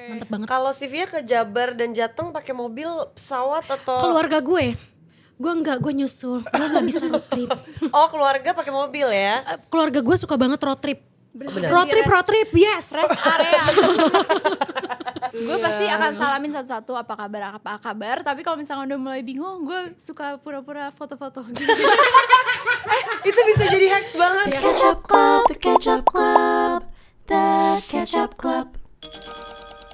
Mantep banget. Kalau Sivia ke Jabar dan Jateng pakai mobil, pesawat atau? Keluarga gue enggak, gue nyusul. Gue gak bisa road trip. Oh, keluarga pakai mobil ya? Keluarga gue suka banget road trip. Bener. Road trip, yes. Rest area. Gue pasti akan salamin satu-satu apa kabar. Tapi kalau misalnya udah mulai bingung, gue suka pura-pura foto-foto. Itu bisa jadi hacks banget. Ketchup Club, the Ketchup Club, the Ketchup Club.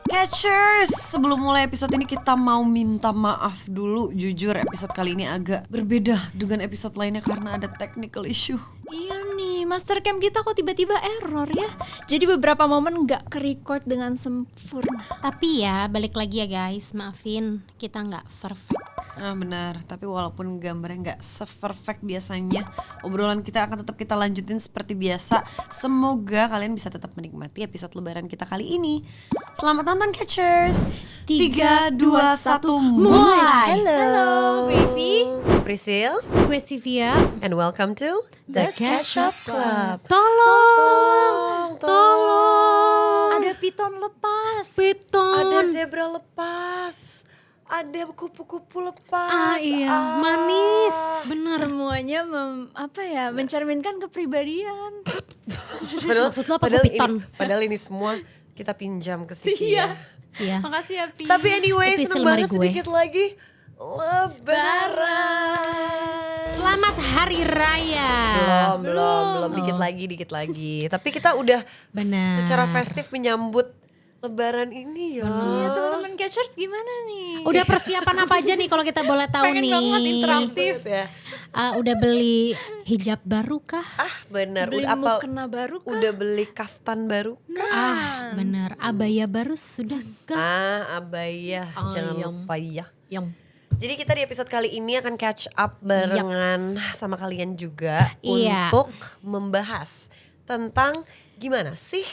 Catchers, sebelum mulai episode ini kita mau minta maaf dulu. Jujur episode kali ini agak berbeda dengan episode lainnya karena ada technical issue. Iya nih, master cam kita kok tiba-tiba error ya. Jadi beberapa momen gak ke-record dengan sempurna. Tapi ya balik lagi ya guys, maafin kita gak perfect. Ah benar, tapi walaupun gambarnya nggak se-perfect biasanya, obrolan kita akan tetap kita lanjutin seperti biasa. Semoga kalian bisa tetap menikmati episode lebaran kita kali ini. Selamat nonton Catchers. 3, 2, 1, mulai. Halo, baby. Priscil Gue Sivia. and welcome to The Ketchup Club. Tolong. Ada piton lepas. Piton. Ada zebra lepas. Ada kupu-kupu lepas. Iya, manis. Bener. Semuanya mencerminkan kepribadian. Maksud lo apa, kupiton? Padahal ini semua kita pinjam ke Sivia. Iya. Makasih ya Pi. Tapi anyway, Itu isi seneng lemari banget gue. sedikit lagi Lebaran. Selamat Hari Raya. Belum, dikit lagi. Tapi kita udah Benar. secara festif menyambut Lebaran ini ya. Iya teman-teman Catchers gimana nih? Udah persiapan apa aja nih kalau kita boleh tahu Pengen nih? banget interaktif. Ya. Udah beli hijab baru kah? Benar. Beli Udah apa? mukena baru kah? Udah beli kaftan baru? Bener. Abaya baru sudah kah? Abaya. Jangan Ayam. lupa ya. Yang Jadi kita di episode kali ini akan catch up barengan sama kalian juga Iya. untuk membahas tentang gimana sih.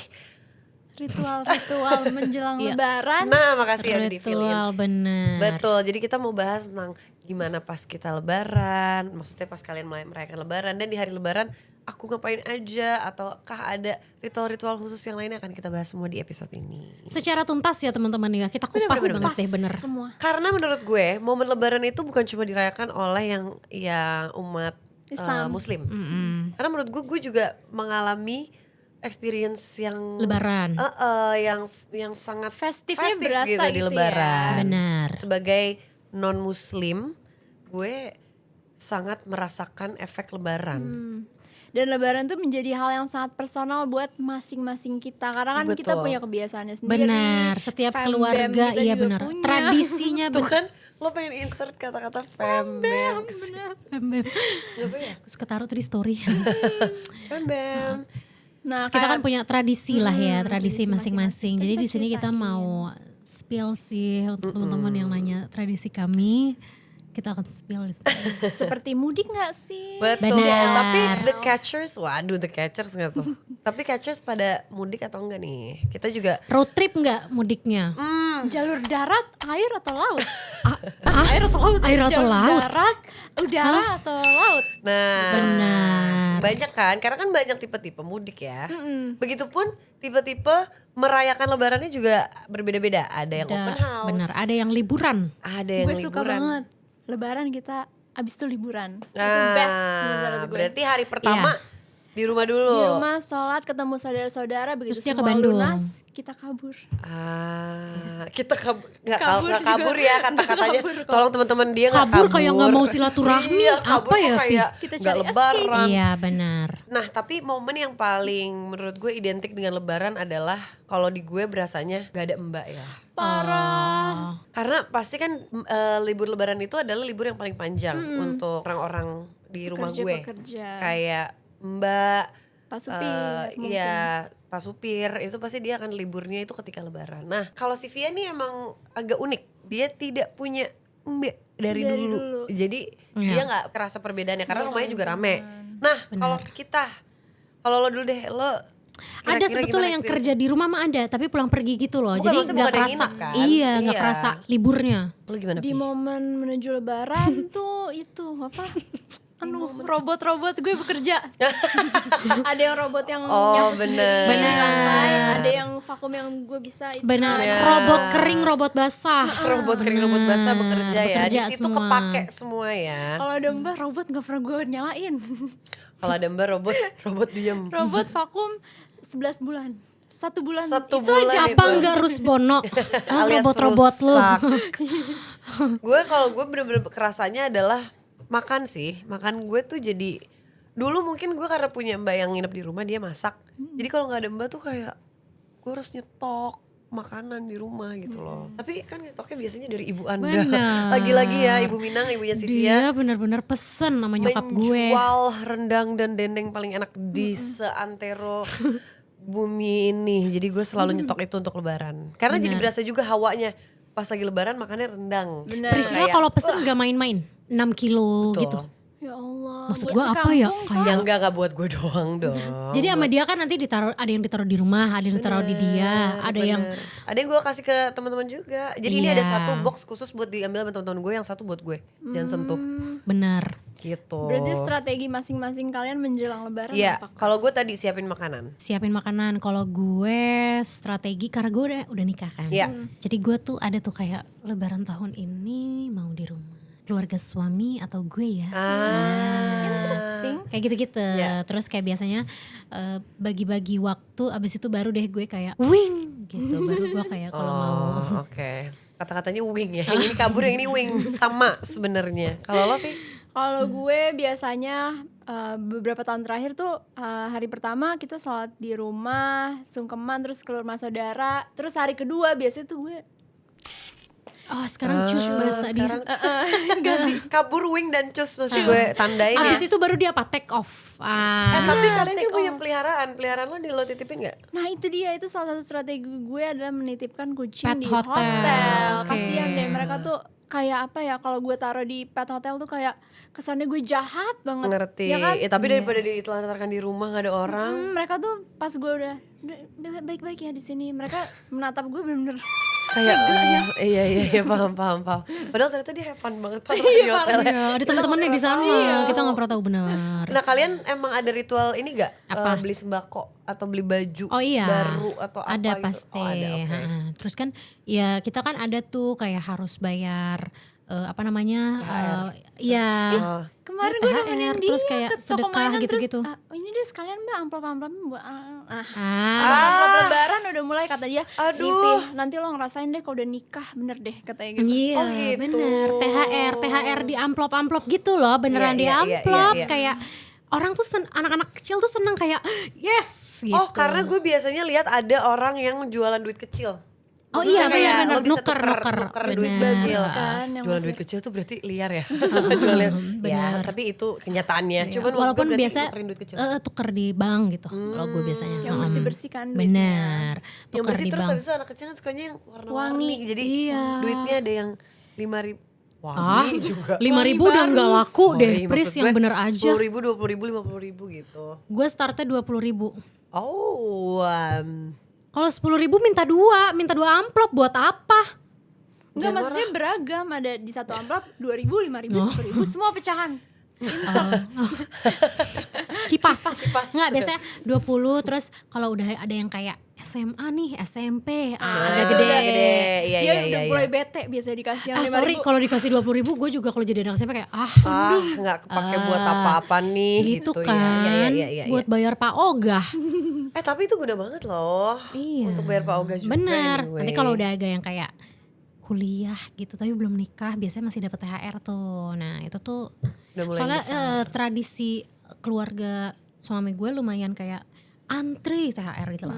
Ritual-ritual menjelang Iya. lebaran. Nah, makasih ya udah di-fill-in. ritual bener. Betul, jadi kita mau bahas tentang gimana pas kita lebaran, maksudnya pas kalian mulai merayakan lebaran dan di hari lebaran aku ngapain aja ataukah ada ritual-ritual khusus yang lainnya akan kita bahas semua di episode ini. Secara tuntas ya teman-teman ya, kita kupas Bener-bener. banget deh bener. Semua. Karena menurut gue momen lebaran itu bukan cuma dirayakan oleh yang umat Islam. Muslim. Karena menurut gue juga mengalami experience yang Lebaran. yang sangat Festifnya festif berasa gitu di gitu ya. lebaran. Benar. Sebagai non muslim, gue sangat merasakan efek lebaran. Dan lebaran tuh menjadi hal yang sangat personal buat masing-masing kita. Karena kan kita Betul. punya kebiasaannya sendiri. Benar, setiap Fam keluarga bam kita iya juga benar. punya. Tradisinya Tuh benar. kan lo pengen insert kata-kata fembem ke sini. Gak apa ya? Aku suka taruh tuh di story. Fembem. Nah, Kita kan kayak punya tradisi lah ya, tradisi tradisi masing-masing. masing-masing. Jadi Kita di sini kita ceritain. mau spill sih untuk teman-teman yang nanya tradisi kami. Kita akan spill di sini. seperti mudik gak sih? Betul, Benar. tapi the catchers, waduh the catchers gak tuh? Tapi catchers pada mudik atau enggak nih? Kita juga Road trip nggak mudiknya? Jalur darat, air atau laut? Air atau laut? Air atau Jalur laut? darat, udara atau laut? Nah, Benar. banyak kan, karena kan banyak tipe-tipe mudik ya. Begitupun tipe-tipe merayakan lebarannya juga berbeda-beda. Ada yang open house, Benar, ada yang liburan. ada yang Gue suka liburan. banget. Lebaran kita abis itu liburan. Itu Nah, best menurut gue. berarti hari pertama di rumah dulu. Di rumah sholat ketemu saudara-saudara begitu Terus dia ke semua Bandung. lunas kita kabur. Kita nggak Kabur nggak juga. kabur ya kata-katanya. Kabur kok. Tolong teman-teman dia nggak Kabur kayak nggak mau silaturahmi, Iya, kabur apa kok ya, Pi? kayak Kita nggak cari lebaran. Iya benar. Nah tapi momen yang paling menurut gue identik dengan lebaran adalah kalau di gue berasanya gak ada mbak ya. Parah. Karena pasti kan libur lebaran itu adalah libur yang paling panjang untuk orang-orang di rumah gue. Pekerja. Kayak mbak, Pak Supir mungkin. iya Pak Supir itu pasti dia akan liburnya itu ketika lebaran. Nah kalau Sivia nih emang agak unik. Dia tidak punya mbak dari dulu. Jadi dia gak kerasa perbedaannya karena rumahnya juga rame. Nah kalau kita, kalau lo dulu deh, lo Ada kira-kira sebetulnya gimana yang experience? kerja di rumah mah ada, tapi pulang pergi gitu loh. Bukan, Jadi maksudnya nggak bukan yang kerasa, nginep kan? iya nggak Iya. kerasa liburnya. Lo gimana Di Pi? momen menuju lebaran tuh itu apa? robot-robot gue bekerja. Ada yang robot yang Oh, nyapu sendiri di bener. lantai, ada yang vakum yang gue bisa itu. Benar, Iya. robot kering, robot basah. Robot kering, robot basah bekerja ya. Di Bekerja situ semua. kepake semua ya. Kalau ada mbak robot nggak pernah gue nyalain. Kalau ada Mbak robot diem. Robot vakum 11 bulan. 1 bulan Satu itu bulan aja. itu. Apa enggak Rusbono? Alias Robot-robot lu. rusak. Gue bener-bener kerasanya adalah makan sih. Makan gue tuh jadi dulu mungkin gue karena punya mbak yang nginep di rumah dia masak. Jadi kalau nggak ada mbak tuh kayak gue harus nyetok makanan di rumah gitu loh. Tapi kan nyetoknya biasanya dari ibu Anda. Benar. Lagi-lagi ya Ibu Minang, ibunya Sylvia. Dia benar-benar pesen sama nyokap gue. Menjual rendang dan dendeng paling enak di seantero bumi ini. Jadi gue selalu nyetok itu untuk lebaran. Karena jadi berasa juga hawanya. Pas lagi lebaran makannya rendang. Bener. Priscilla Kayak, kalau pesen gak main-main, 6 kilo betul. gitu. Ya Allah. Maksud buat gue apa ya? sekampung, Kayak Ya enggak buat gue doang dong. jadi sama dia kan nanti ditaruh, ada yang ditaruh di rumah, ada yang ditaruh di dia, ada yang Ada yang gue kasih ke teman-teman juga. Jadi ini ada Iya. satu box khusus buat diambil sama teman-teman gue, yang satu buat gue. Jangan sentuh. benar. Gitu. Berarti strategi masing-masing kalian menjelang lebaran Iya, apa? kalau gue tadi siapin makanan. Siapin makanan. Kalau gue strategi karena gue udah nikah kan. Iya. Jadi gue tuh ada tuh kayak lebaran tahun ini mau di rumah. Keluarga suami atau gue ya. Interesting. Kayak gitu-gitu. Iya. Terus kayak biasanya bagi-bagi waktu, abis itu baru deh gue kayak wing gitu. Baru gue kayak kalau mau. Oh, oke. Kata-katanya wing ya. Yang ini kabur, yang ini wing. Sama sebenarnya. Kalau lo, Vi? Kalau gue biasanya beberapa tahun terakhir tuh hari pertama kita sholat di rumah, sungkeman, terus keluar rumah saudara. Terus hari kedua biasanya tuh gue Oh sekarang cus bahasa dia. Sekarang kabur, wing, dan cus masih gue tandain ya. Abis itu baru dia apa? Take off. Tapi kalian kan take punya off. peliharaan. Peliharaan lo titipin gak? Nah itu dia, itu salah satu strategi gue adalah menitipkan kucing Pet di hotel. hotel. Oke. Kasian deh mereka tuh kayak apa ya, kalau gue taruh di pet hotel tuh kayak kesannya gue jahat banget. Ngerti. Ya kan? Tapi daripada ditelantarkan di rumah gak ada orang. Mereka tuh pas gue udah baik-baik ya di sini, mereka menatap gue bener-bener Kayak iya paham. Padahal ternyata dia have fun banget di hotel. Iya, ada teman-temannya di sana. Kita nggak pernah tahu benar. Nah kalian emang ada ritual ini gak? Apa? Beli sembako atau beli baju Oh iya, baru atau apa ada gitu? pasti. Oh, ada, oke. Ha-ha. Terus kan ya kita kan ada tuh kayak harus bayar apa namanya? Ya kemarin gue nemenin dia terus kayak ke toko sedekah mainan, gitu-gitu. terus, oh ini deh sekalian mbak amplop-amplopnya buat Ah, amplop lebaran udah mulai, kata dia. Aduh. "Nih, Pi, nanti lo ngerasain deh kalau udah nikah bener deh," katanya gitu. iya, Oh, gitu. bener. THR di amplop di gitu loh, beneran Iya, di iya, iya, amplop iya. kayak orang tuh anak-anak kecil tuh seneng kayak yes gitu. Oh karena gue biasanya lihat ada orang yang jualan duit kecil. Oh Maksudnya iya, kayak benar-benar. lo bisa Nuker, duit benar. kecil. Kan, yang Jualan masih- duit kecil tuh berarti liar ya. Jualan, ya benar. tapi itu kenyataannya. Iya, Cuman maksud gue walaupun berarti biasa nukerin duit kecil. tuker di bank gitu kalau gue biasanya. yang bersih-bersih kan duitnya. Bener. Yang Tuker bersih di terus bank. habis itu anak kecil kan sukanya yang warna-warni. Wangi. Jadi Iya. duitnya ada yang 5.000. Ah, Wangi juga. 5.000 udah nggak laku deh, Pris yang bener aja. 10.000, 20.000, 50.000 gitu. Gue startnya 20.000. Oh, Kalau 10.000 minta dua amplop buat apa? Enggak, maksudnya beragam, ada di satu amplop 2.000, 5.000, 10.000, semua pecahan. Kipas. Nggak, biasanya 20, terus kalau udah ada yang kayak SMA nih, SMP, agak gede. Iya, Dia iya, udah iya. mulai bete biasa dikasih yang 5.000. Sorry kalau dikasih 20.000 gue juga kalau jadi anak SMP kayak Nggak kepake buat apa-apa nih gitu gitu kan, ya. buat bayar Pak Ogah. Tapi itu guna banget loh. Iya. Untuk bayar Pak Oga juga. Bener. anyway. Nanti kalau udah agak yang kayak kuliah gitu tapi belum nikah, biasanya masih dapat THR tuh. Nah itu tuh Udah mulai soalnya besar. tradisi keluarga suami gue lumayan kayak antri THR gitu lah.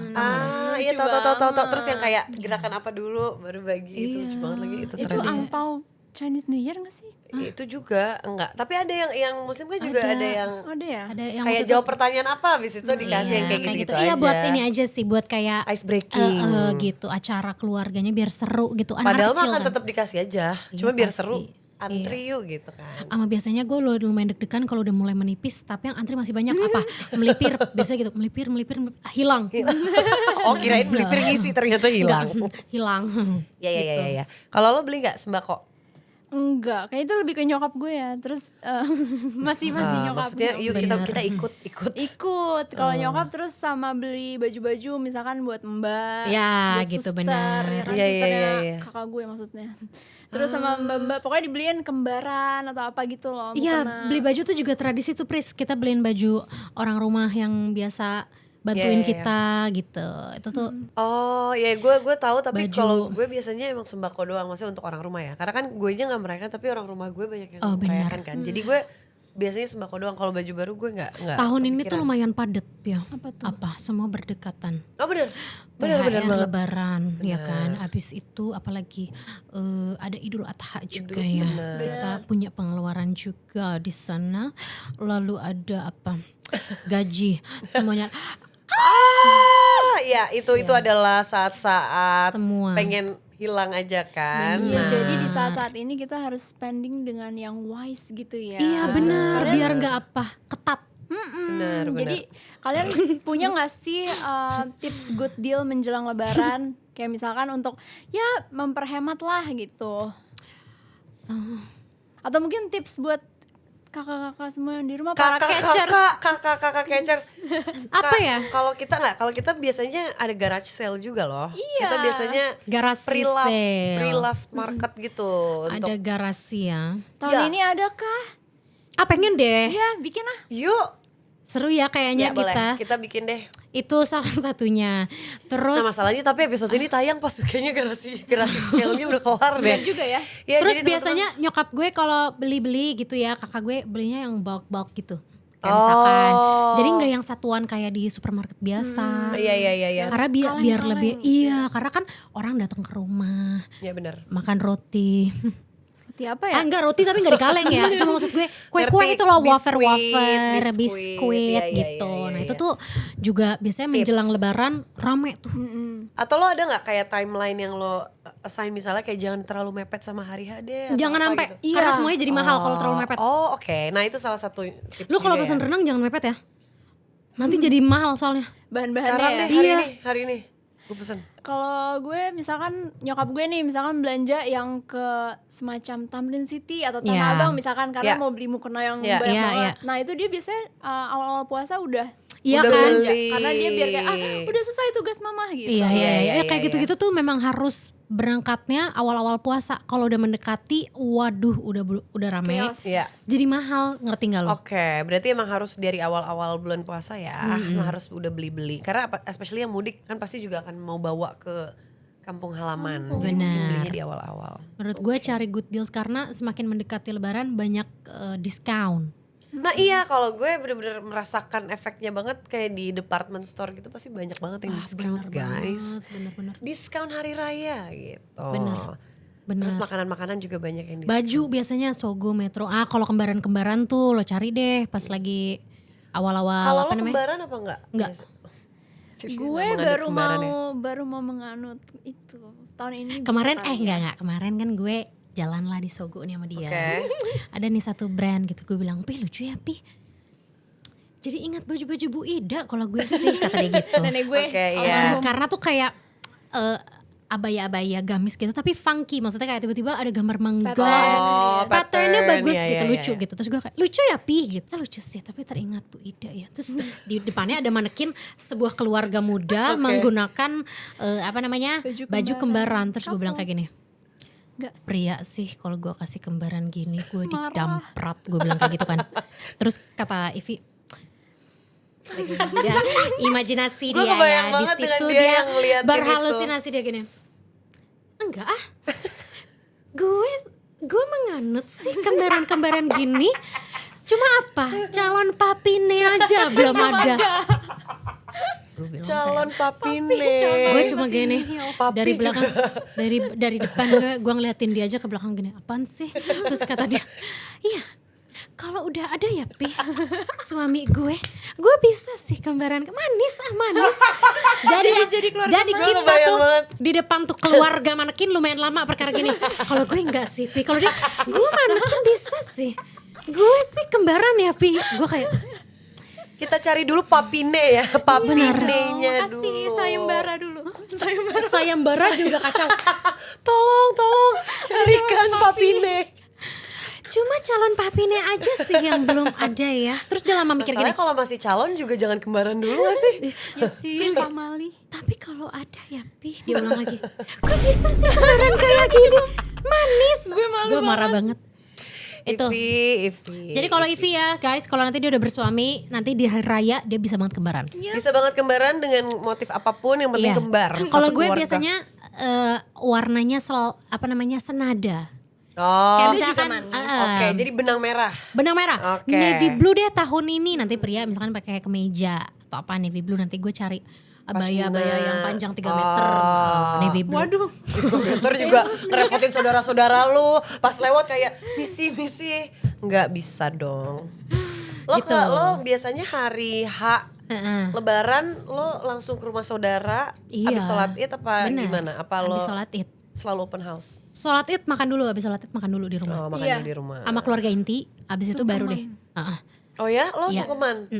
Iya Lucu tahu. banget. Terus yang kayak gerakan apa dulu baru bagi itu lucu banget lagi itu Itu trennya. angpau Chinese New Year gak sih? Itu juga enggak. Tapi ada yang muslim kan juga ada yang Ada ya? Ada yang kayak maksudnya- jawab pertanyaan apa habis itu dikasih yang kayak gitu-gitu aja. Iya buat ini aja sih, buat kayak Ice breaking. gitu acara keluarganya biar seru gitu. Anak Padahal mah kecil kan kan. tetap dikasih aja. Iya, Cuma biar pasti. seru. Antri yuk gitu kan. Sama biasanya gue lumayan deg-degan kalau udah mulai menipis tapi yang antri masih banyak apa melipir biasa gitu melipir hilang Oh kirain melipir ngisi ternyata hilang. Enggak, hilang. Ya. Kalau lo beli nggak sembako? Enggak, kayak itu lebih ke nyokap gue ya. Terus masih nyokap Maksudnya gue. yuk kita ikut. Ikut kalau nyokap, terus sama beli baju-baju misalkan buat mbak, Ya, buat gitu, suster, benar. ya kan, Iya, susternya iya. kakak gue maksudnya. Terus sama mbak-mbak pokoknya dibeliin kembaran atau apa gitu loh. Iya, mukena. beli baju tuh juga tradisi tuh, Pris. Kita beliin baju orang rumah yang biasa bantuin Iya, iya, kita gitu. Itu tuh Oh ya gue tahu, tapi Baju. kalau gue biasanya emang sembako doang, maksudnya untuk orang rumah ya. Karena kan gue nya nggak merayakan, tapi orang rumah gue banyak yang Oh, benar. merayakan kan. Jadi gue biasanya sembako doang. Kalau baju baru gue nggak. tahun ini tuh kepikiran. lumayan padat ya. Apa tuh? Semua berdekatan. Oh bener THR, banget. Lebaran ya kan. Habis itu apalagi ada Idul Adha juga ya. Kita punya pengeluaran juga di sana. Lalu ada apa? Gaji semuanya. Ya itu adalah saat-saat Semua. pengen hilang aja kan. Iya, Nah, jadi di saat-saat ini kita harus spending dengan yang wise gitu ya. Iya benar, biar nggak ketat. benar. Jadi kalian punya nggak sih tips good deal menjelang Lebaran? Kayak misalkan untuk ya memperhemat lah gitu. Atau mungkin tips buat kakak-kakak semua yang di rumah, para catchers. kakak catchers. Apa ya? Kalau kita biasanya ada garage sale juga loh. Iya. Kita biasanya Garasi sale. pre-loved market gitu Ada untuk garasi ya. Tahun Ya. ini adakah? Pengen deh. Ya bikin lah. yuk. Seru ya kayaknya Ya boleh, kita. kita bikin deh. Itu salah satunya. Terus Nah masalahnya tapi episode ini tayang pas kayaknya garasi sale-nya udah kelar Benar deh. juga ya. Ya, terus jadi biasanya nyokap gue kalau beli-beli gitu ya, kakak gue belinya yang bulk gitu. Kayak misalkan, jadi nggak yang satuan kayak di supermarket biasa. Iya. Karena biar lebih, karena kan orang datang ke rumah, Ya benar. makan roti. Roti apa ya? Enggak roti tapi nggak di kaleng ya. Cuma maksud gue kue-kue Ngerti, itu loh, biskuit, wafer-wafer, biskuit, biskuit iya, gitu. iya, Nah iya. itu tuh juga biasanya menjelang Lebaran rame tuh. Atau lo ada nggak kayak timeline yang lo assign misalnya kayak jangan terlalu mepet sama hari H deh. atau Jangan apa sampai, gitu? karena semuanya jadi mahal kalau terlalu mepet. Oh oke, nah itu salah satu tips Lu kalau juga pesan ya. renang jangan mepet ya. Nanti jadi mahal soalnya. Bahan-bahannya Sekarang ya. deh hari ini gue pesen. Kalau gue misalkan nyokap gue nih misalkan belanja yang ke semacam Tamrin City atau Tanah Ya. Abang misalkan karena Ya. mau beli mukena yang Ya. banyak Ya, banget. ya. Nah itu dia biasanya awal-awal puasa udah Iya Udah kan? beli. belanja. Karena dia biar kayak udah selesai tugas mama gitu. Iya, iya, kayak gitu-gitu tuh memang harus berangkatnya awal-awal puasa. Kalau udah mendekati, waduh udah rame. Chaos. Iya. Jadi mahal, ngerti nggak lo? Oke, berarti emang harus dari awal-awal bulan puasa ya, emang harus udah beli-beli. Karena especially yang mudik kan pasti juga akan mau bawa ke kampung halaman. Jadi Benar. belinya di awal-awal. Menurut gue cari good deals karena semakin mendekati Lebaran banyak diskon. Nah iya, kalau gue bener-bener merasakan efeknya banget kayak di department store gitu pasti banyak banget yang discount guys. Bener-bener. Diskon hari raya gitu. Bener. Terus makanan-makanan juga banyak yang diskon. Baju biasanya Sogo, Metro. Kalau kembaran-kembaran tuh lo cari deh pas lagi awal-awal Kalau apa lo namanya? kembaran apa enggak? Enggak. Gue baru mau menganut itu tahun ini. bisa Kemarin kali ya. enggak, kemarin kan gue jalan lah di Sogo nih sama dia. Oke. Ada nih satu brand gitu, gue bilang, "Pi lucu ya, Pi." Jadi ingat baju-baju Bu Ida kalau gue sih, kata dia gitu. Nenek gue. Oke, iya. Karena tuh kayak abaya-abaya gamis gitu, tapi funky. Maksudnya kayak tiba-tiba ada gambar mangga, patternnya bagus iya, gitu, iya, lucu iya. gitu. Terus gue kayak, lucu ya Pi gitu. Lucu sih, tapi teringat Bu Ida ya. Terus di depannya ada manekin sebuah keluarga muda menggunakan baju kembaran. Terus gue bilang kayak gini, Enggak. pria sih kalau gue kasih kembaran gini gue didamprat, gue bilang kayak gitu kan. Terus kata Ivi, dia imajinasi Gue dia kebayang ya di banget dengan situ dia dia yang ngeliatin berhalusinasi dia gini, enggak gue menganut sih kembaran-kembaran gini, cuma apa calon papine aja belum ada. Gua bilang Calon papine. gue cuma gini Papi dari juga. belakang dari depan gue ngeliatin dia aja ke belakang gini, apaan sih? Terus kata dia, iya kalau udah ada ya Pi suami gue bisa sih kembaran manis. Jadi keluarga Gue kita kebayang tuh banget. di depan tuh keluarga manekin lumayan lama perkara gini. Kalau gue enggak sih Pi, kalau dia gue manekin bisa sih, gue sih kembaran ya Pi. Gue kayak Kita cari dulu papine ya, papinenya dulu. Kasih sayembara dulu. sayembara juga kacau. Tolong carikan papine. Cuma calon papine aja sih yang belum ada ya. Terus dia lama mikir gini. Masalahnya kalau masih calon juga jangan kembaran dulu gak sih? Ya sih, Pak Mali. Tapi kalau ada ya Pi, dia ulang lagi. Kok bisa sih kembaran kayak gini? Manis. Gue marah banget. Itu. Ivi. Jadi kalau Ivi ya guys, kalau nanti dia udah bersuami, nanti di hari raya dia bisa banget kembaran. Bisa banget kembaran dengan motif apapun yang penting Iya. kembar. Kalau Satu gue keluarga. biasanya warnanya senada. Oh, Kayak Itu juga misalkan manis. oke, jadi benang merah. benang merah, Oke. navy blue deh tahun ini. Nanti pria misalkan pakai kemeja atau apa navy blue, nanti gue cari abaya-abaya yang panjang 3 meter navy blue. Waduh. Dokter juga ngerepotin saudara-saudara lu. Pas lewat kayak misi. Nggak bisa dong. Gitu. Lo biasanya hari H Heeh. Lebaran lo langsung ke rumah saudara Iya. habis sholat id apa Bener. gimana? Apa lo Habis sholat id. selalu open house? Sholat id makan dulu, habis sholat id makan dulu di rumah. Oh, makan Iya. di rumah. Sama keluarga inti, habis itu baru deh. Heeh. Oh ya, lo Iya. sungkeman?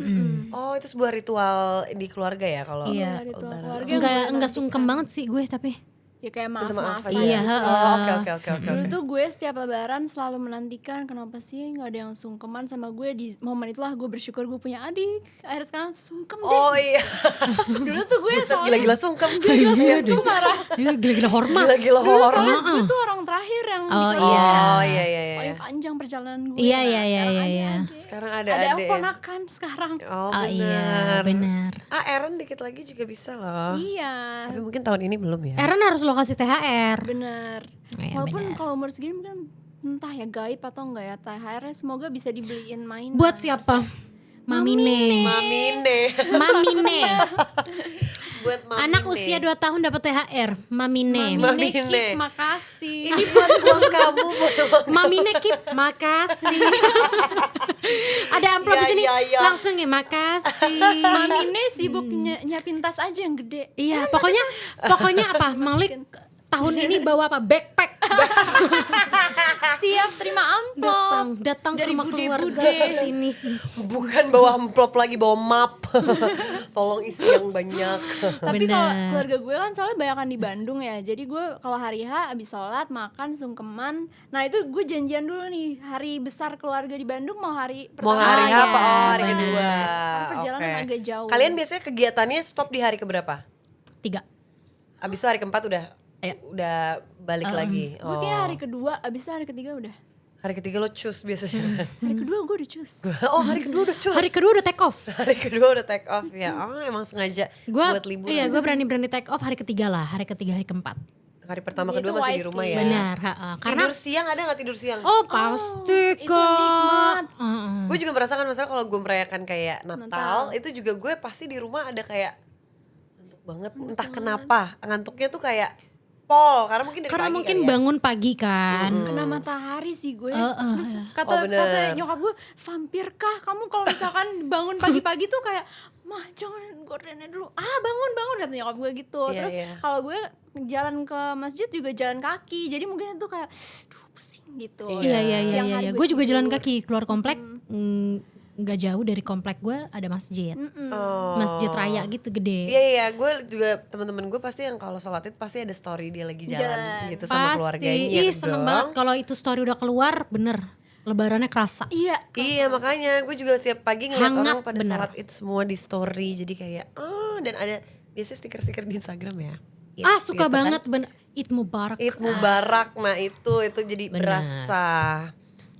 Oh, itu sebuah ritual di keluarga ya kalau Iya. Ritual Lebaran. keluarga yang gue Enggak nantikan. sungkem banget sih gue tapi. Ya kayak Minta maaf maaf-maaf aja. Iya, Oh, oke. Dulu tuh gue setiap lebaran selalu menantikan kenapa sih gak ada yang sungkeman sama gue. Di momen itulah gue bersyukur gue punya adik. Akhirnya sekarang sungkem deh. Oh iya. Dulu tuh gue Buset, soalnya gila-gila sungkem. gila sungkem parah. Iya, gila-gila hormat. Gila-gila Dulu hormat. soalnya gue tuh orang terakhir yang di Oh, kelas. iya. Oh iya. Paling panjang perjalanan gue. Iya, Nah, iya, sekarang iya, ada iya. adik. Sekarang ada Ada adek. ponakan sekarang. Oh, Oh iya, benar. Aaron dikit lagi juga bisa loh. Iya. Tapi mungkin tahun ini belum ya. Aaron harus lo kasih THR. Bener. Iya, Walaupun bener. kalau umur segini kan entah ya gaib atau enggak ya THR-nya semoga bisa dibeliin mainan. Buat siapa? Mamine. Mamine. Buat Mami Anak Nih. usia 2 tahun dapat THR. Mamine. Mami Kip, Nih. makasih. Ini buat uang kamu, buat uang Mamine Kip, makasih. Ada amplop Iya, di sini. iya, iya. Langsung ya, makasih. Mami Nih sibuk nyiapin tas aja yang gede. Iya, pokoknya apa? Malik tahun ini bawa apa? Backpack. Siap terima amplop. Datang ke Dari rumah keluarga bude-bude. seperti ini. Bukan bawa amplop lagi, bawa map. Tolong isi yang banyak. Tapi kalau Bener. keluarga gue kan soalnya banyakan di Bandung ya. Jadi gue kalau hari H abis sholat makan sungkeman. Nah itu gue janjian dulu nih hari besar keluarga di Bandung mau hari Mau pertama. hari ya, apa? Oh, hari benar. kedua. Karena perjalanan Oke. agak jauh. Kalian biasanya kegiatannya stop di hari keberapa? 3. Abis itu hari keempat udah balik lagi. Gue kayak hari kedua, abis itu hari ketiga udah. Hari ketiga lo cus biasanya. Hari kedua gue udah cus. Oh, hari kedua udah cus. Hari kedua udah take off. Hari kedua udah take off ya. Oh, emang sengaja buat liburan. Iya, gue berani take off hari ketiga lah, hari ketiga, hari keempat. Hari pertama Itu kedua masih di wise rumah sih. ya. Benar, karena Tidur siang ada gak tidur siang? oh pasti itu kok. nikmat. Gue juga merasakan masalah kalau gue merayakan kayak Natal, itu juga gue pasti di rumah ada kayak ngantuk banget, entah kenapa ngantuknya tuh kayak pol karena mungkin dari Karena pagi mungkin kali ya. bangun pagi kan. Kena matahari sih gue. Oh, bener. Kata nyokap gue, vampir kah kamu kalau misalkan bangun pagi-pagi tuh kayak, mah jangan gordennya dulu. Ah bangun kata nyokap gue gitu. Iya, Terus iya. kalau gue jalan ke masjid juga jalan kaki. Jadi mungkin itu kayak, duh pusing gitu. Iya Siang hari Gue juga jalan tidur. kaki keluar komplek. Nggak jauh dari komplek gue ada masjid. Oh. Masjid raya gitu gede. Iya, gue juga teman-teman gue pasti yang kalau sholat id pasti ada story dia lagi jalan gitu sama keluarganya. Ih seneng dong. banget kalau itu story udah keluar, bener. Lebarannya kerasa. Iya. Iya makanya gue juga setiap pagi ngeliat Hangat, orang pada bener. sholat id semua di story jadi kayak dan ada biasanya stiker-stiker di Instagram ya. Id, Suka gitu kan. banget bener. Id Mubarak. Id Mubarak, nah itu jadi Bener. berasa.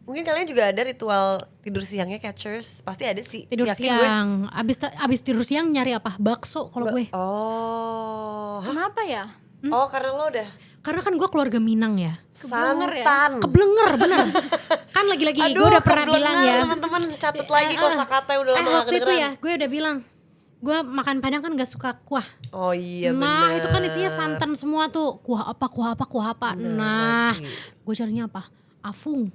Mungkin kalian juga ada ritual tidur siangnya catchers, pasti ada sih. Tidur Yakin siang. Abis tidur siang nyari apa? Bakso kalau gue. Oh, hah? Kenapa ya? Oh karena lo udah Karena kan gue keluarga Minang ya. Keblenger ya? santan. Keblenger bener. Kan lagi-lagi gue udah pernah keblenger, bilang ya. teman-teman catat lagi kosakata yang udah lama gak Waktu itu kedengeran. ya gue udah bilang. Gue makan Padang kan gak suka kuah. Oh iya Nah bener. itu kan isinya santan semua tuh. Kuah apa. Nah gue carinya apa? Afung.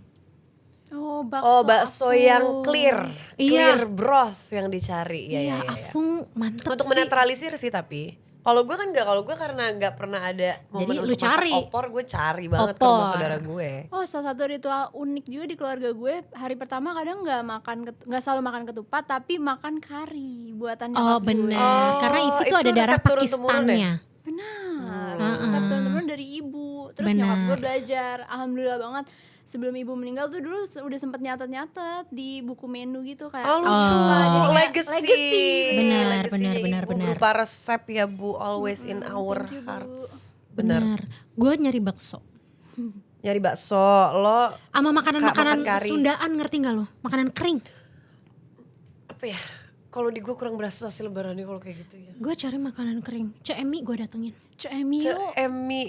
Oh bakso. Oh bakso yang clear, Iya. clear broth yang dicari. Iya, iya, iya. Afung mantep Untuk sih. menetralisir sih tapi. Kalau gue kan enggak, kalau gue karena nggak pernah ada momen Jadi lu untuk masak cari. opor, gue cari banget ke rumah Opor. saudara gue. Oh salah satu ritual unik juga di keluarga gue hari pertama kadang nggak selalu makan ketupat tapi makan kari buatan Oh nyokap gue. bener. Oh, Karena Ivi tuh itu ada darah resep turun-temurun ya? Pakistannya. Benar. Resep turun-temurun dari ibu. Terus Benar. nyokap gue belajar. Alhamdulillah banget. Sebelum ibu meninggal tuh dulu udah sempet nyatet-nyatet di buku menu gitu kayak Oh, lucu. Jadi kayak Legacy. Benar, Legacy-nya benar, ibu benar. berupa resep ya Bu, always in our thank you, Bu. hearts. Benar. Benar. Gue nyari bakso. Nyari bakso, lo Sama makanan-makanan makan kari. Sundaan, ngerti gak lo? Makanan kering. apa ya? Kalau di gue kurang berasa sih lebarannya kalau kayak gitu ya. Gue cari makanan kering. CMI gue datengin. CMI yuk. CMI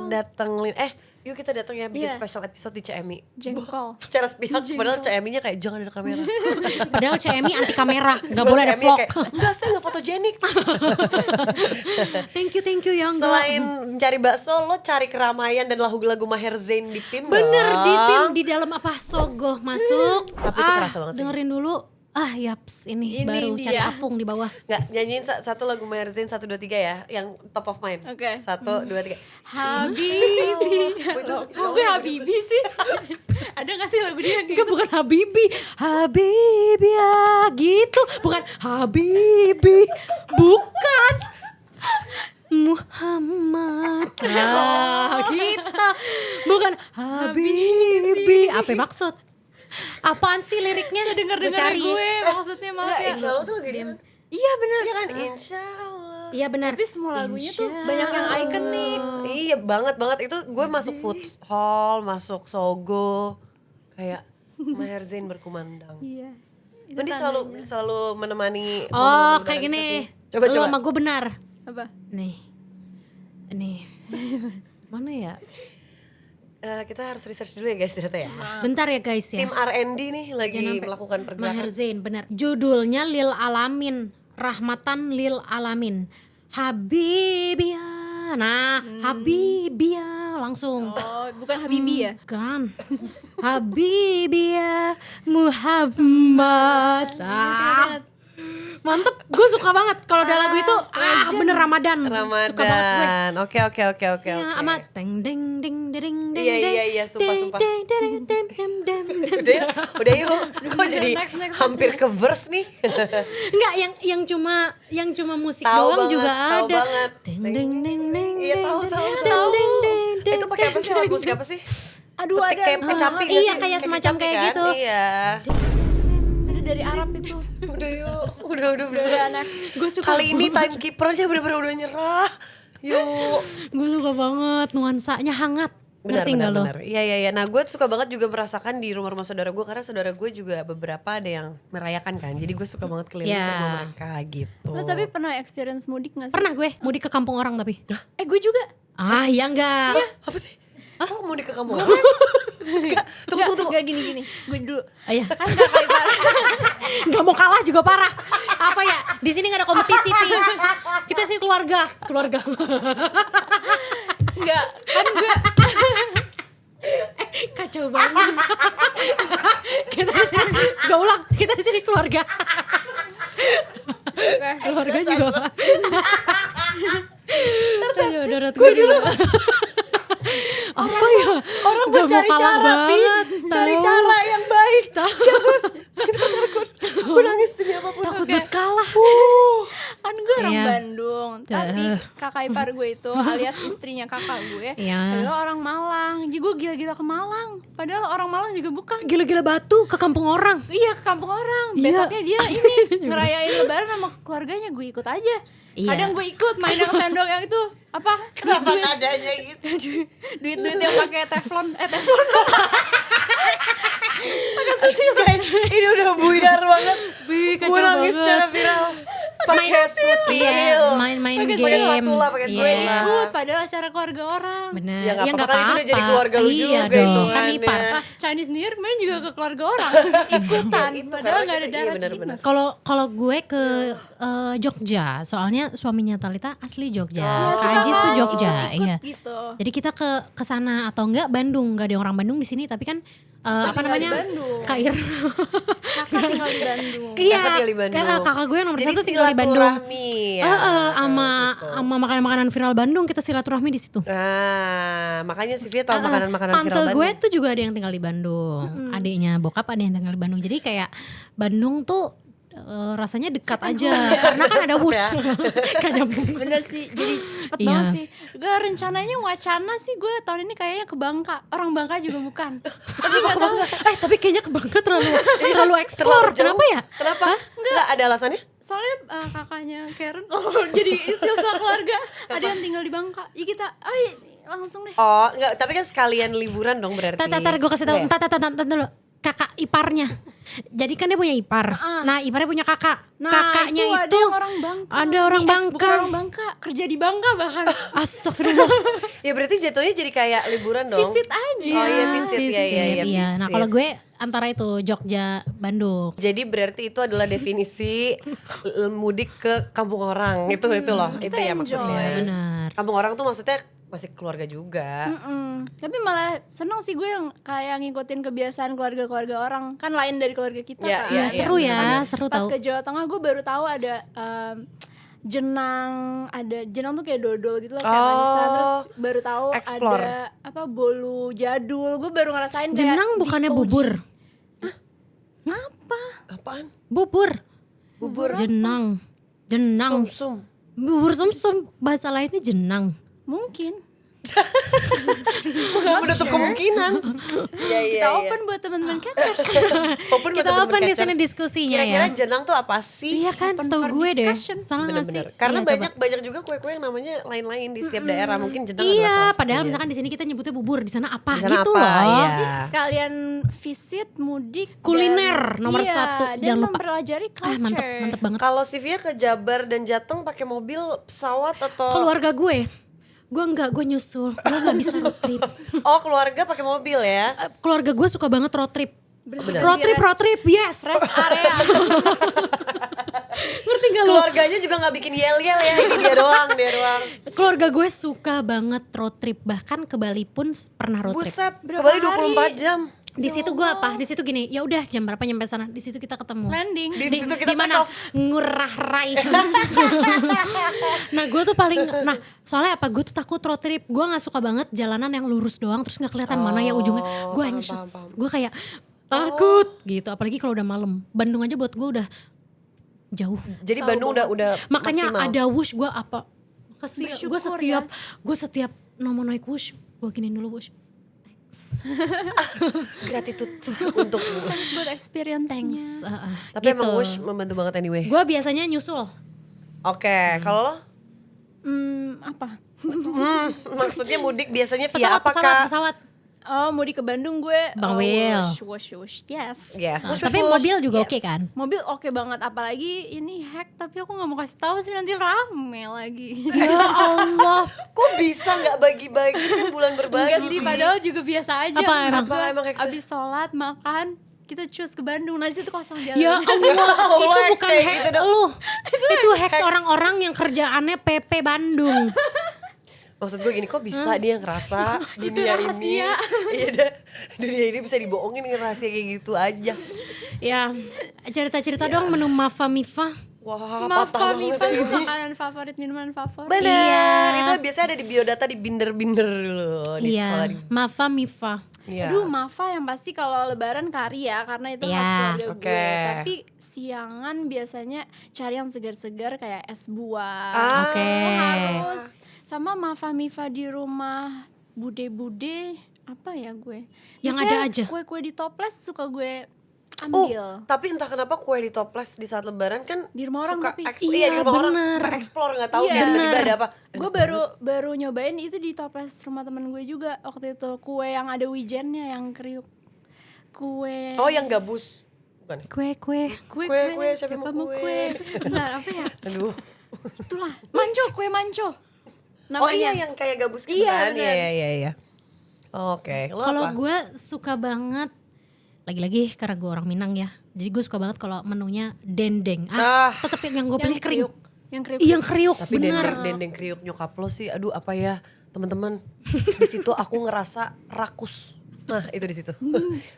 datengin. Yuk kita datang ya bikin Iya. special episode di CMI. Jengkol. Secara sepihak padahal CMI-nya kayak jangan ada kamera. Padahal CMI anti kamera. Gak Sebelum boleh ada CMI vlog. kayak, enggak saya gak fotogenik. Thank you ya enggak. Selain mencari bakso, lo cari keramaian dan lagu-lagu Maher Zain di PIM Bener dong. di tim di dalam apa Sogoh masuk. Tapi itu kerasa banget sih. Dengerin dulu. Yaps ini Ini baru cari dia. Afung di bawah. Nggak, nyanyiin satu lagu Maher Zain 1, 2, 3 ya. Yang top of mind. Oke. 1, 2, 3. Habibi. Kok gue Habibi sih? Ada gak sih lagu dia Enggak, bukan Habibi. Habibi ya gitu. Bukan Habibi. Bukan Muhammad. Gitu. Bukan Habibi. Apa maksud? Apaan sih liriknya? Dengar Gua cari. gue maksudnya maaf Enggak, ya. insya Allah tuh lagi dia. Iya benar. Iya kan, insya Allah. Iya benar. Tapi semua lagunya tuh Insya banyak yang ikonik. Iya banget itu gue masuk food hall, masuk Sogo, kayak Maher Zain berkumandang. Iya. Itu Mandi selalu menemani. Oh, momen kayak lebaran gini. kita sih. Coba Lu coba. sama gue benar. apa? Nih. Mana ya? Kita harus research dulu ya guys ternyata ya. Bentar ya guys ya. Tim R&D nih lagi Jangan sampai melakukan Maher pergerakan. Zain, benar. Judulnya Lil Alamin, Rahmatan Lil Alamin. Habibia. Nah, Habibia langsung. Oh, bukan Habibi ya? Kan. Habibia Muhammad. Mantep, gue suka banget kalau ada lagu itu. Bener Ramadan. Suka banget gue. Ramadan. Oke. Ya, sama teng deng deng deng deng. Iya, sumpah. Deng, deng, deng, deng, deng, deng. Udah yuk. Kok jadi next. hampir ke verse nih. Enggak, yang cuma musik Tahu doang banget, juga tahu ada. banget. Deng deng deng deng. Iya, deng, tahu. deng, deng, deng, deng, Itu pakai apa sih deng, lagu deng. siapa sih? Aduh Petik ada. kayak kecapi nggak Iya, sih? kayak semacam kecapi kayak kan? gitu. Iya. Ada dari Arab itu. Udah yuk. Udah. Udah next. Gue suka. Kali ini timekeepernya bener-bener udah nyerah. Yuk. Gue suka banget nuansanya hangat. Ngerti nggak lo? Iya. Nah gue suka banget juga merasakan di rumah saudara gue. Karena saudara gue juga beberapa ada yang merayakan kan. Jadi gue suka banget keliling Iya. ke rumah mereka gitu. Lo tapi pernah experience mudik gak sih? Pernah gue mudik ke kampung orang tapi. Gue juga. Ya enggak. Apa sih? Kok mau di ke kamu? Enggak, tunggu. Gak gini. Gue dulu. Iya. Kan kakak ipar. Nggak mau kalah juga parah. Apa ya? Di sini nggak ada kompetisi, Pi. Kita sini keluarga. Enggak. Kan gue. Kacau banget. Kita di sini gak ulang. Kita di sini keluarga. Keluarga juga Pak. Aduh, darat gue dulu. Apa ya? Orang Gak mau mencari kalah cara, Pi. banget, Cari tahu. cara yang baik. Tahu. Kita takut. Gue nangis demi apapun. Takut buat kalah. Kan gue orang Iya. Bandung. Tapi kakak ipar gue itu alias istrinya kakak gue Iya. adalah orang Malang. Jadi gue gila-gila ke Malang. Padahal orang Malang juga bukan. Gila-gila batu ke kampung orang. Iya ke kampung orang. Iya. Besoknya dia ini ngerayain lebaran sama keluarganya. Gue ikut aja. Iya. Kadang gue ikut main yang sendok yang itu apa? Kenapa adanya gitu? Duit yang pakai teflon. Teflon. Ini udah buyar banget. Kacau Gue nangis banget. secara viral. Pakai sutil. Iya, main-main Pakai game. spatula, pakai Iya. spatula. Ikut padahal acara keluarga orang. Bener. Ya nggak nggak apa-apa, kan itu udah jadi keluarga lu Iya juga dong. Kan hitungannya. ipar. Nah, Chinese New Year kemarin juga ke keluarga orang. Ikutan. Itu Padahal karena gak ada kita- darah iya, benar-benar. Cina. Kalau gue ke Jogja, soalnya suaminya Talita asli Jogja. Oh. Kak Ajis tuh Jogja, Ikut iya. gitu. Jadi kita ke sana atau enggak Bandung, enggak ada orang Bandung di sini, tapi kan apa tinggal namanya? di Bandung. Kak Ir. Kakak tinggal di Bandung. Iya, Kakak tinggal di Bandung. kakak gue yang nomor Jadi 1 tinggal di Bandung. silaturahmi ya. Sama makanan-makanan viral Bandung kita silaturahmi di situ. Nah, makanya Sivia tahu makanan-makanan viral Tante Bandung. gue tuh juga ada yang tinggal di Bandung. Adiknya bokap ada yang tinggal di Bandung. Jadi kayak Bandung tuh rasanya dekat aja karena kan ada wush. Gak nyambung. Bener sih, jadi cepet Iya. banget sih. Gue rencananya wacana sih gue tahun ini kayaknya ke Bangka. Orang Bangka juga bukan. Tapi gak tahu. Tapi kayaknya ke Bangka terlalu eksplor. Terlalu jauh. Kenapa ya? Kenapa? Enggak ada alasannya? Soalnya kakaknya Karen jadi silsilah keluarga. Ada yang tinggal di Bangka. Ya kita, langsung deh. Oh, enggak, tapi kan sekalian liburan dong berarti. Tar gue kasih tau. Iya. Entar dulu. Kakak iparnya. Jadi kan dia punya ipar. Nah, iparnya punya kakak. Kakaknya itu itu ada yang orang Bangka. ada orang Bangka. Bukan orang Bangka, kerja di Bangka bahkan. Astagfirullah. Ya berarti jatuhnya jadi kayak liburan dong. Visit aja. Oh iya visit, iya. Iya. Nah, visit. kalau gue antara itu Jogja, Bandung. Jadi berarti itu adalah definisi mudik ke kampung orang. Itu loh. Itu ya maksudnya. Benar. Kampung orang tuh maksudnya masih keluarga juga. Tapi malah seneng sih gue yang kayak ngikutin kebiasaan keluarga-keluarga orang. Kan lain dari keluarga kita Ya, kan. Iya, Iya, seru benar, ya, benar. seru Pas tahu. ke Jawa Tengah gue baru tahu ada jenang tuh kayak dodol gitu loh kayak Oh, manisan. Terus baru tahu explore. ada apa bolu jadul. Gue baru ngerasain kayak Jenang bukannya bubur. Apaan? Bubur. Bubur. Jenang. Sum-sum. Bubur sumsum bahasa lainnya jenang. mungkin Enggak menutup kemungkinan. Iya. kita open buat teman-teman caters. Open buat Kita teman-teman open di catchers. sini diskusinya Kira-kira ya. jenang tuh apa sih? Iya kan, Open setahu for gue deh. discussion. Salah nggak sih? Bener-bener. Karena Iya, coba. banyak juga kue-kue yang namanya lain-lain di setiap daerah. Mungkin jenang adalah Iya, salah padahal satunya. misalkan di sini kita nyebutnya bubur, di sana apa Di sana gitu apa, loh. iya. Sekalian visit mudik Kuliner dan, nomor iya, satu, dan jangan lupa. mempelajari culture. Mantep banget. Kalau Sivia ke Jabar dan Jateng pakai mobil, pesawat atau Keluarga gue enggak, gue nyusul, gue nggak bisa road trip. Oh, keluarga pakai mobil ya? Keluarga gue suka banget road trip. Bener. Road trip, yes. Rest area. Ngerti gak lo? Keluarganya juga nggak bikin yel-yel ya, ini dia doang. Keluarga gue suka banget road trip, bahkan ke Bali pun pernah road trip. Buset, ke Berapa Bali hari? 24 jam. Di situ gue apa? Di situ gini, ya udah jam berapa nyampe sana? Di situ kita ketemu. Landing. Di situ kita di mana? take off. Ngurah rai. Nah gue tuh soalnya apa? Gue tuh takut road trip. Gue nggak suka banget jalanan yang lurus doang, terus nggak kelihatan mana ya ujungnya. Gue paham, anxious. paham. Gue kayak takut gitu. Apalagi kalau udah malam. Bandung aja buat gue udah jauh. Jadi Bandung udah Makanya maksimal. ada wush gue apa? Kasih gue Bersyukur setiap mau naik wush, gue giniin dulu wush. gratitude untuk Wush. Buat experience-nya. Tapi emang Wush membantu banget anyway. Gue biasanya nyusul. Oke, kalau lo? Apa? Maksudnya mudik biasanya via apa Pesawat. Kak? Oh, mau di ke Bandung gue Bang Will. Wush, yes. Yes, Nah, wush, tapi wush, mobil wush. juga Yes. oke kan? Mobil oke banget, apalagi ini hack, tapi aku nggak mau kasih tahu sih nanti rame lagi. Ya Allah. Kok bisa nggak bagi-bagi kan bulan berbagi? Enggak sih, padahal juga biasa aja. Apa emang? Apa emang hack? Abis sholat makan, kita cus ke Bandung. Nah di situ kosong jalan. Ya Allah, itu Allah, bukan kayak hacks gitu dong. lu. Itu hacks orang-orang yang kerjaannya PP Bandung. Maksud gue gini, kok bisa dia ngerasa dunia ini, rahasia. iya dah, dunia ini bisa dibohongin dengan rahasia kayak gitu aja. Ya, cerita-cerita dong menu Mafa Mifa. Wah, Maaf patah kami, banget ini. makanan favorit, minuman favorit. Bener, Iya. itu biasanya ada di biodata di binder-binder dulu di sekolah. Iya, Mafa Mifa. Iya. Aduh, Mafa yang pasti kalau lebaran kari ya, karena itu khas Iya. keluarga Oke. gue. Tapi siangan biasanya cari yang segar-segar kayak es buah. Oke. Lo harus sama Mafa Mifa di rumah bude-bude apa ya gue. Yang Biasanya ada aja. Kue-kue di toples suka gue Oh, ambil. tapi entah kenapa kue di toples di saat lebaran kan Di rumah orang suka tapi. iya, di Iya, rumah orang bener. suka explore nggak tahu Iya. tiba-tiba Bener. ada apa. Gue baru nyobain itu di toples rumah temen gue juga waktu itu, kue yang ada wijennya yang kriuk. Kue Oh, yang gabus. Bukan. Kue. Kue, siapa mau kue? Bentar, apa ya? Aduh. Itulah, kue manco. Oh iya, yang kayak gabus gitu Iya, kan. bener. Iya. Oke, lo Kalau apa? gue suka banget, lagi-lagi karena gue orang Minang ya. Jadi gue suka banget kalau menunya dendeng. Tetep yang gue pilih kering. Yang kriuk. Yang kriuk, Tapi bener. dendeng kriuk nyokap lo sih, aduh apa ya teman-teman, di situ aku ngerasa rakus. Nah itu di situ,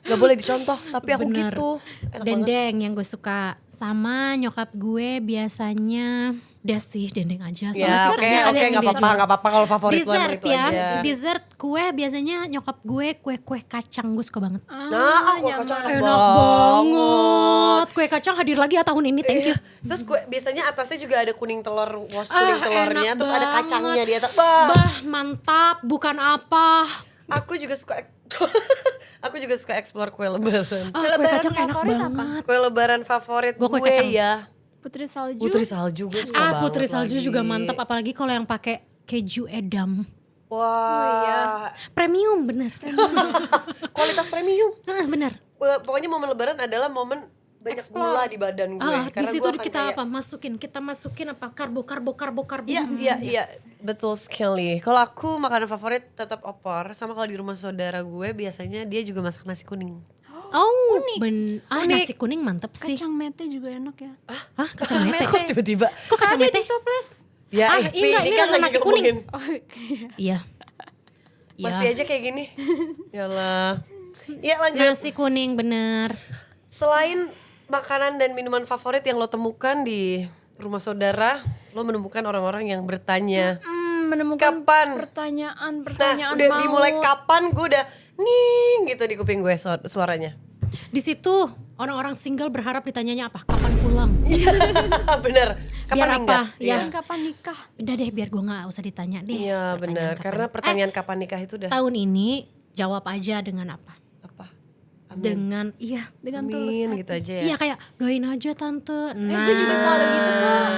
nggak boleh dicontoh, tapi aku Bener. gitu. Enak banget. Dendeng yang gue suka. Sama nyokap gue biasanya Udah sih dendeng aja. Soalnya Ya oke sisanya ada yang nggak dijual. apa-apa kalau favorit lo emang Dessert itu ya, aja. dessert kue biasanya nyokap gue kue kacang, gue suka banget. Nah, kue kacang enak Enak banget. Kue kacang hadir lagi ya tahun ini, thank you. Terus kue biasanya atasnya juga ada kuning telur, kuning telurnya, enak terus ada banget. kacangnya di atas. Bah, mantap, bukan apa. Aku juga suka aku juga suka explore kue lebaran. Kue Lebaran kacang enak favorit apa? banget. Kue lebaran favorit Gua gue kue kacang. ya. Putri salju. Putri salju gue suka banget. Putri salju lagi. juga mantap, apalagi kalau yang pakai keju edam. Wah, Premium bener. kualitas premium. Bener. Pokoknya momen lebaran adalah momen banyak gula di badan gue. Di Karena situ gue akan kita kayak, apa? Kita masukin apa? Karbo. Iya, betul sekali. Kalau aku makanan favorit tetap opor. Sama kalau di rumah saudara gue biasanya dia juga masak nasi kuning. Oh, nasi kuning mantep sih. Kacang mete juga enak ya. Hah, kacang mete? Kok tiba-tiba? Kok kacang Ada mete? di toples. Ya, enggak, ini kan lagi nasi kuning. ngomongin. Oh, Iya. Masih aja kayak gini. Yalah. Ya lanjut. Nasi kuning bener. Selain makanan dan minuman favorit yang lo temukan di rumah saudara, lo menemukan orang-orang yang bertanya, menemukan kapan? pertanyaan Nah, udah maut. dimulai kapan gue udah ning gitu di kuping gue suaranya. Di situ orang-orang single berharap ditanyanya apa? Kapan pulang? Iya, bener. Kapan Biar nikah? apa? Ya. Iya. Kapan nikah? Udah deh, biar gue nggak usah ditanya deh. Iya benar, Pertanyaan karena kapan. pertanyaan kapan nikah itu udah Tahun ini jawab aja dengan apa? apa? Dengan Dengan tulus Amin hati. gitu aja ya. iya kayak doain aja tante. Nah, gue juga selalu gitu, Kak.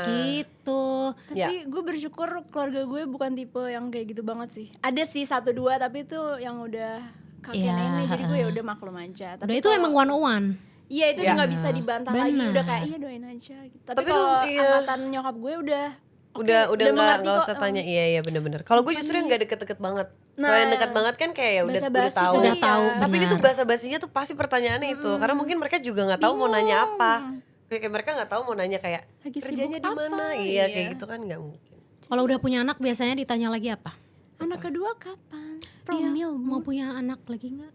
gitu. Tapi Ya. gue bersyukur keluarga gue bukan tipe yang kayak gitu banget sih. Ada sih 1-2 tapi itu yang udah kakek Iya, nenek, jadi gue ya udah maklum aja. Tapi Udah itu kalau- emang 101. Iya itu Ya. nggak bisa dibantah lagi, Benar. udah kayak iya doain aja gitu. Tapi Tapi tuh, kalau iya. angkatan nyokap gue udah udah mengerti nggak kok, usah tanya. Iya benar-benar. Kalau gue justru yang nggak deket-deket banget. Kalau Nah, yang dekat banget kan kayak ya udah basa-basi tahu. kali Udah tahu, ya. Tapi ini benar. tuh basa-basinya tuh pasti pertanyaannya itu. Karena mungkin mereka juga nggak tahu mau nanya apa. Kayak mereka nggak tahu mau nanya kayak Lagi sibuk kerjanya di mana. apa? Iya Iya. kayak gitu kan nggak mungkin. Kalau udah punya anak biasanya ditanya lagi apa? anak kedua kapan? Iya, Promil mau punya anak lagi nggak?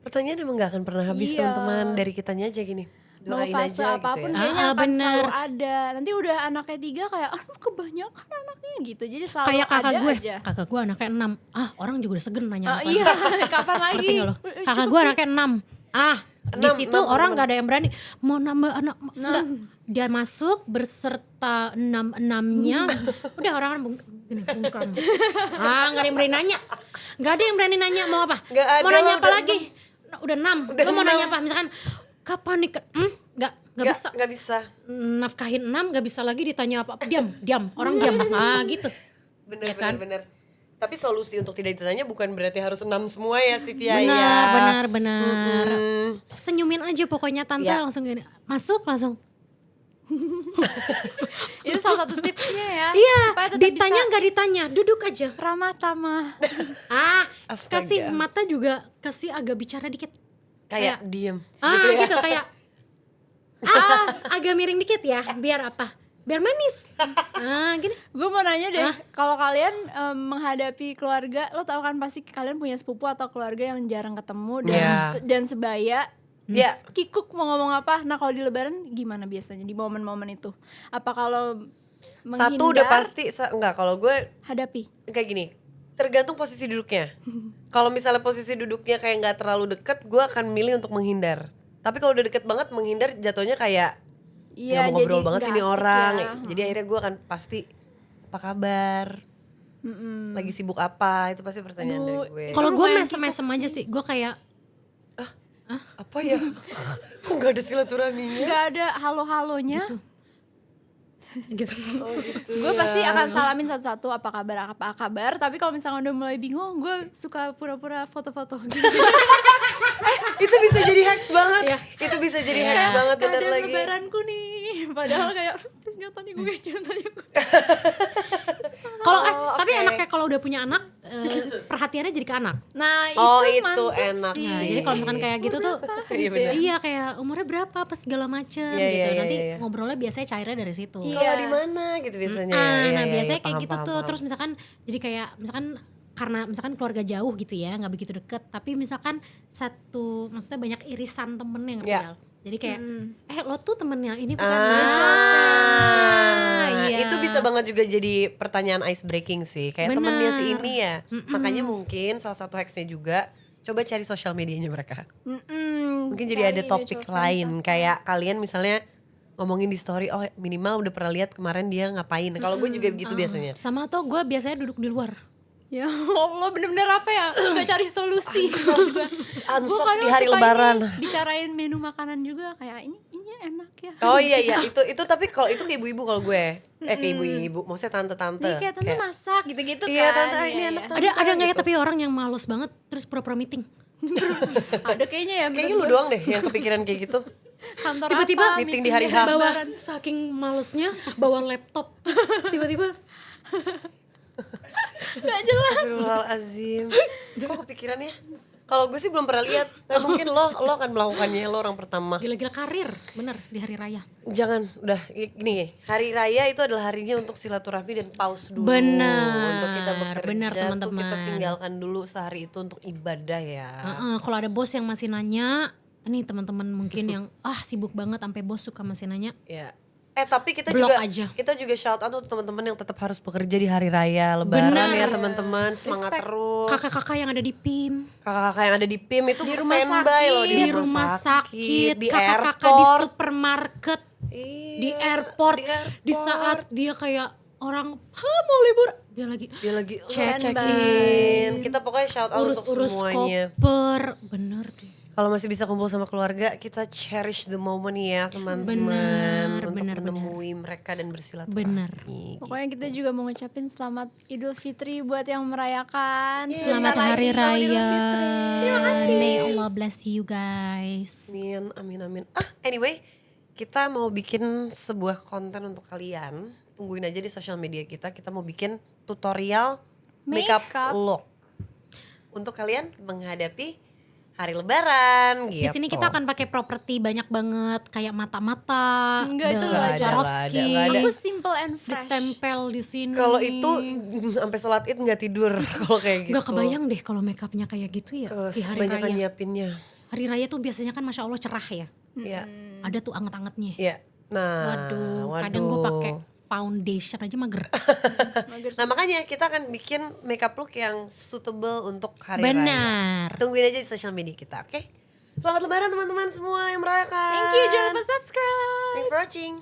Pertanyaan emang nggak akan pernah habis Iya. teman-teman, dari kitanya aja gini. mau Doain fase aja apapun gitu ya. kayaknya akan bener. selalu ada. Nanti udah anaknya 3 kayak aduh kebanyakan anaknya gitu. Jadi selalu Kayak kakak ada gue. aja. Kakak gue anaknya 6. Orang juga udah segen nanya apa. Iya, kapan lagi? Ngerti gak lo? Kakak Cukup gue sih. anaknya 6. Di situ enam, orang teman-teman. gak ada yang berani mau nambah anak. Enggak. Dia masuk berserta 6-6-nya. Udah orang kan gini bungkam. Gak ada yang berani nanya. Gak ada yang berani nanya mau apa? Nggak ada Mau nanya lah, apa udah lagi? Udah 6. Lo mau nanya apa? Misalkan kapan nikah? Gak bisa. Nggak bisa. Nafkahin 6 gak bisa lagi ditanya apa. Diam. Orang diam. Gitu. Bener Ya kan? bener. Tapi solusi untuk tidak ditanya bukan berarti harus 6 semua ya Sivia ya. Benar. Senyumin aja pokoknya tante Ya. langsung gini. Masuk langsung. Itu salah satu tipsnya ya. Iya, supaya tetap ditanya bisa nggak ditanya, duduk aja. ramah tamah. Astaga. Kasih mata juga, kasih agak bicara dikit. Kayak diem. Gitu kayak agak miring dikit ya, biar apa? Biar manis. Gini. Gue mau nanya deh, kalau kalian menghadapi keluarga, lo tau kan pasti kalian punya sepupu atau keluarga yang jarang ketemu dan Iya. dan sebaya. Ya. Kikuk mau ngomong apa? Nah kalau di Lebaran gimana biasanya di momen-momen itu? Apa kalau menghindar? Satu udah pasti enggak, kalau gue hadapi. kayak gini. Tergantung posisi duduknya. Kalau misalnya posisi duduknya kayak nggak terlalu deket, gue akan milih untuk menghindar. Tapi kalau udah deket banget menghindar jatuhnya kayak nggak mau ngobrol banget sih nggak nih asik orang. ya. Jadi akhirnya gue akan pasti apa kabar? Lagi sibuk apa? Itu pasti pertanyaan Aduh, dari gue. Kalau gue lumayan mesem-mesem kikuk aja sih, gue kayak Apa ya? Kok gak ada silaturahminya? Gak ada halo-halonya. gitu. Gue pasti akan salamin satu-satu apa kabar. Tapi kalau misalnya udah mulai bingung, gue suka pura-pura foto-foto. Itu bisa jadi hacks banget. Iya. Itu bisa jadi hacks banget bener Keadaan lagi. lebaranku nih. Padahal kayak terus nyotanya gue. Kalau tapi oke. enaknya kalau udah punya anak, perhatiannya jadi ke anak. Nah Oh, itu itu mantap enak sih. sih. Jadi kalau misalkan kayak gitu tuh, Iya bener. iya kayak umurnya berapa, apa segala macem Iya, gitu. iya, Nanti iya. ngobrolnya biasanya cairnya dari situ. Iya. Kalau di mana gitu biasanya. Nah, Iya, iya, biasanya iya, kayak paham, gitu paham, tuh. paham. Terus misalkan jadi kayak misalkan karena misalkan keluarga jauh gitu ya, nggak begitu deket. Tapi misalkan maksudnya banyak irisan temen yang Iya. real. Jadi kayak lo tuh temennya ini bukan iya. Itu bisa banget juga jadi pertanyaan ice breaking sih. Kayak Benar. temennya si ini ya. Makanya mungkin salah satu hacksnya juga coba cari sosial medianya mereka. Mungkin jadi ada topik lain kayak kalian misalnya ngomongin di story, oh minimal udah pernah lihat kemarin dia ngapain. Kalau gue juga begitu biasanya. Sama tuh gue biasanya duduk di luar. Ya Allah, bener-bener apa ya? Gak cari solusi. Ansos kadang di hari suka lebaran. ini bicarain menu makanan juga kayak ini enak ya. Oh iya itu tapi kalau itu ke ibu-ibu kalau gue. Ke ibu-ibu, maksudnya tante-tante. Ini kayak tante masak gitu-gitu kan. Iya tante ini Iya, enak iya. tante. Ada nggak ya gitu. tapi orang yang males banget terus pura-pura meeting. Ada kayaknya ya. Kayaknya lu doang deh yang kepikiran kayak gitu. Kantor Tiba-tiba apa, meeting di hari H. Bawa saking malesnya bawa laptop terus tiba-tiba Gak jelas. Astagfirullahaladzim. Kok kepikiran ya? Kalau gue sih belum pernah lihat. Tapi mungkin lo akan melakukannya, lo orang pertama. gila-gila karir bener di hari raya. Jangan, udah gini. Hari raya itu adalah harinya untuk silaturahmi dan pause dulu. Benar, Untuk kita bekerja benar, tuh teman-teman. kita tinggalkan dulu sehari itu untuk ibadah ya. Kalau ada bos yang masih nanya, nih teman-teman mungkin yang sibuk banget sampai bos suka masih nanya. Ya. Tapi kita Blok juga aja. kita juga shout out untuk teman-teman yang tetap harus bekerja di hari raya lebaran Benar. ya teman-teman. Semangat terus. Kakak-kakak yang ada di PIM, Kakak-kakak yang ada di PIM itu Di rumah standby sakit. loh di rumah sakit, di kakak-kakak di airport. supermarket, Iya, di airport, di saat dia kayak orang mau libur, dia lagi dia lagi Check check-in. Kita pokoknya shout out untuk urus-urus semuanya. koper, bener deh. Kalau masih bisa kumpul sama keluarga, kita cherish the moment ya teman-teman. Benar, untuk benar, menemui mereka dan bersilaturahmi. Benar. Pokoknya kita juga mau ngucapin selamat Idul Fitri buat yang merayakan. Selamat Sebentar Hari lagi. Selamat Idul Raya. Fitri. Terima kasih. May Allah bless you guys. Amin. Anyway, kita mau bikin sebuah konten untuk kalian. Tungguin aja di sosial media kita. Kita mau bikin tutorial makeup Makeup. look untuk kalian menghadapi hari Lebaran gitu. Di sini kita akan pakai properti banyak banget kayak mata-mata, Enggak, itu the nggak ada. Swarovski, Nggak ada. Aku simple and fresh. ditempel di sini. Kalau itu sampai sholat id nggak tidur kalau kayak gitu. Nggak kebayang deh kalau makeupnya kayak gitu ya di hari Kebanyakan raya. nyiapinnya. Hari raya tuh biasanya kan masya Allah cerah ya. Iya. Ada tuh anget-angetnya. Iya. Nah, Waduh, kadang gue pakai foundation aja mager. Nah makanya kita akan bikin makeup look yang suitable untuk hari Benar. raya. Tungguin aja di sosial media kita, oke? Selamat Lebaran teman-teman semua yang merayakan. Thank you, jangan lupa subscribe. Thanks for watching.